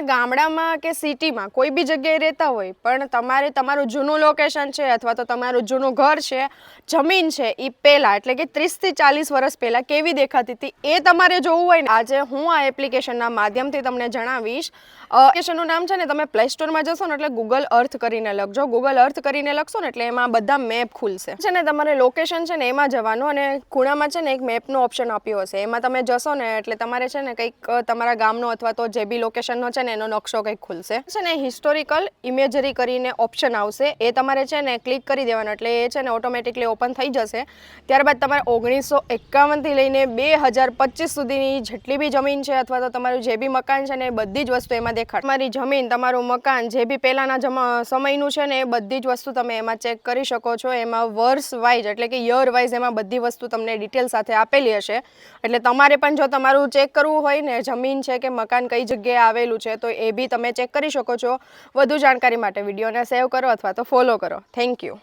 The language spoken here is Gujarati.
ગામડામાં કે સિટીમાં કોઈ બી જગ્યાએ રહેતા હોય પણ તમારે તમારું જૂનું લોકેશન છે અથવા તો તમારું જૂનું ઘર છે, જમીન છે, એ પહેલાં એટલે કે 30 થી 40 વર્ષ પહેલાં કેવી દેખાતી હતી એ તમારે જોવું હોય ને, આજે હું આ એપ્લિકેશનના માધ્યમથી તમને જણાવીશ. એપ્લિકેશનનું નામ છે ને, તમે પ્લે સ્ટોરમાં જશો ને એટલે ગૂગલ અર્થ કરીને લખજો. ગૂગલ અર્થ કરીને લખશો ને એટલે એમાં બધા મેપ ખુલશે છે ને. તમારે લોકેશન છે ને એમાં જવાનું અને ખૂણામાં છે ને એક મેપનો ઓપ્શન આપ્યો હશે, એમાં તમે જશો ને એટલે તમારે છે ને કંઈક તમારા ગામનો અથવા તો જે બી લોકેશનનો છે ને એનો નકશો કંઈક ખુલશે છે ને. હિસ્ટોરિકલ ઇમેજરી કરીને ઓપ્શન આવશે, એ તમારે છે ને ક્લિક કરી દેવાનું એટલે એ છે ને ઓટોમેટિકલી ઓપન થઈ જશે. ત્યારબાદ તમારે 1951થી લઈને 2025 સુધીની જેટલી બી જમીન છે અથવા તો તમારું જે બી મકાન છે ને એ બધી જ વસ્તુ એમાં દેખાડ. તમારી જમીન, તમારું મકાન જે બી પહેલાંના સમયનું છે ને એ બધી જ વસ્તુ તમે એમાં ચેક કરી શકો છો. એમાં વર્ષ વાઇઝ એટલે કે યર વાઇઝ એમાં બધી વસ્તુ તમને ડિટેલ સાથે આપેલી હશે. એટલે તમારે પણ જો તમારું ચેક કરવું હોય ને જમીન છે કે મકાન કઈ જગ્યાએ આવેલું છે તો એ બી તમે ચેક કરી શકો છો. વધુ જાણકારી માટે વિડીયોને સેવ કરો અથવા તો ફોલો કરો. Thank you.